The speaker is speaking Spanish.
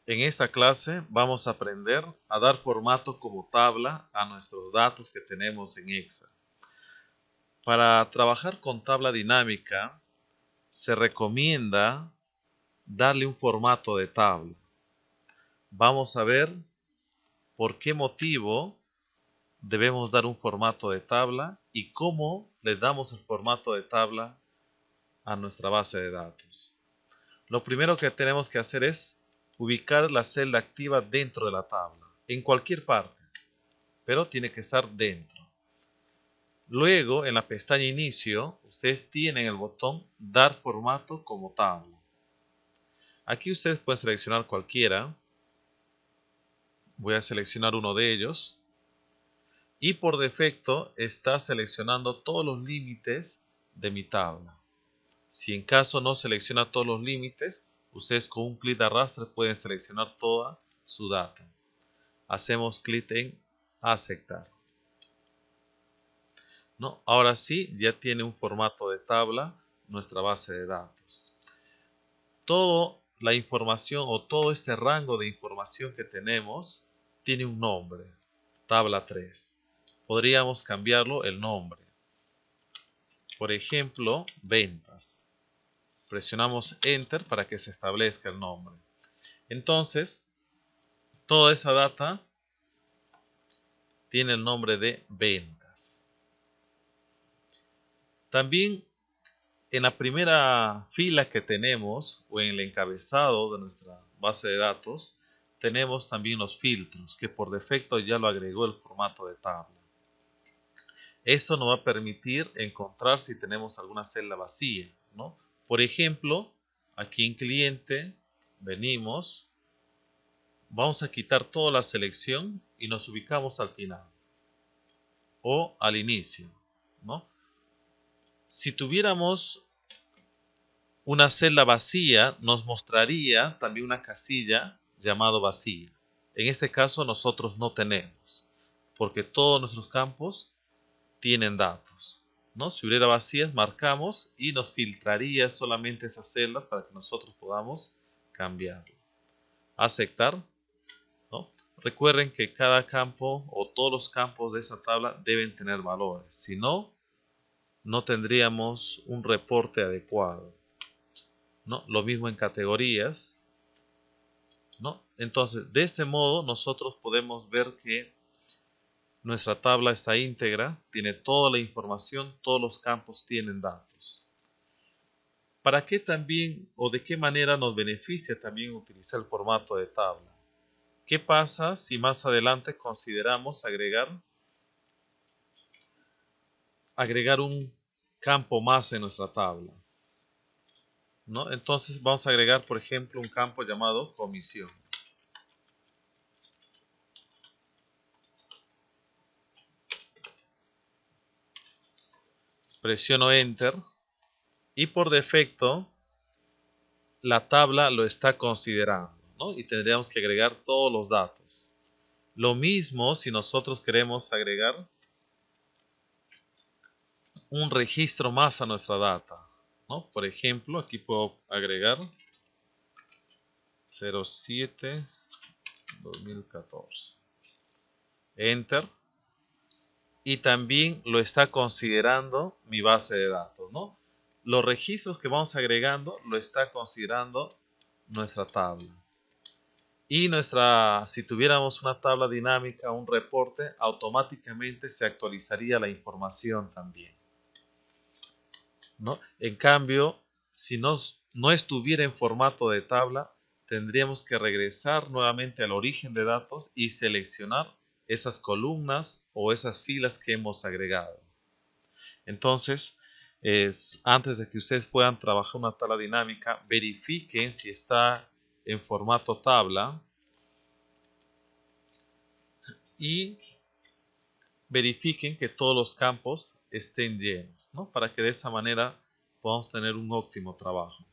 En esta clase vamos a aprender a dar formato como tabla a nuestros datos que tenemos en Excel. Para trabajar con tabla dinámica se recomienda darle un formato de tabla. Vamos a ver por qué motivo debemos dar un formato de tabla y cómo le damos el formato de tabla a nuestra base de datos. Lo primero que tenemos que hacer es ubicar la celda activa dentro de la tabla, en cualquier parte, pero tiene que estar dentro. Luego, en la pestaña Inicio, ustedes tienen el botón Dar formato como tabla. Aquí ustedes pueden seleccionar cualquiera. Voy a seleccionar uno de ellos. Y por defecto está seleccionando todos los límites de mi tabla. Si en caso no selecciona todos los límites, ustedes con un clic de arrastre pueden seleccionar toda su data. Hacemos clic en aceptar. ¿No? Ahora sí, ya tiene un formato de tabla nuestra base de datos. Toda la información o todo este rango de información que tenemos tiene un nombre, tabla 3. Podríamos cambiarlo el nombre. Por ejemplo, ventas. Presionamos Enter para que se establezca el nombre. Entonces, toda esa data tiene el nombre de ventas. También en la primera fila que tenemos, o en el encabezado de nuestra base de datos, tenemos también los filtros, que por defecto ya lo agregó el formato de tabla. Esto nos va a permitir encontrar si tenemos alguna celda vacía, ¿no? Por ejemplo, aquí en cliente, venimos, vamos a quitar toda la selección y nos ubicamos al final o al inicio, ¿no? Si tuviéramos una celda vacía, nos mostraría también una casilla llamada vacía. En este caso nosotros no tenemos, porque todos nuestros campos tienen datos, ¿no? Si hubiera vacías, marcamos y nos filtraría solamente esas celdas para que nosotros podamos cambiarlo. Aceptar, ¿no? Recuerden que cada campo o todos los campos de esa tabla deben tener valores, si no, no tendríamos un reporte adecuado, ¿no? Lo mismo en categorías, ¿no? Entonces, de este modo nosotros podemos ver que nuestra tabla está íntegra, tiene toda la información, todos los campos tienen datos. ¿Para qué también o de qué manera nos beneficia también utilizar el formato de tabla? ¿Qué pasa si más adelante consideramos agregar un campo más en nuestra tabla, ¿no? Entonces vamos a agregar, por ejemplo, un campo llamado comisión. Presiono Enter y por defecto la tabla lo está considerando, ¿no? Y tendríamos que agregar todos los datos. Lo mismo si nosotros queremos agregar un registro más a nuestra data, ¿no? Por ejemplo, aquí puedo agregar 07-2014. Enter. Y también lo está considerando mi base de datos, ¿no? Los registros que vamos agregando lo está considerando nuestra tabla. Y si tuviéramos una tabla dinámica, un reporte, automáticamente se actualizaría la información también, ¿no? En cambio, si no estuviera en formato de tabla, tendríamos que regresar nuevamente al origen de datos y seleccionar esas columnas o esas filas que hemos agregado. Entonces, antes de que ustedes puedan trabajar una tabla dinámica, verifiquen si está en formato tabla y verifiquen que todos los campos estén llenos, ¿no? Para que de esa manera podamos tener un óptimo trabajo.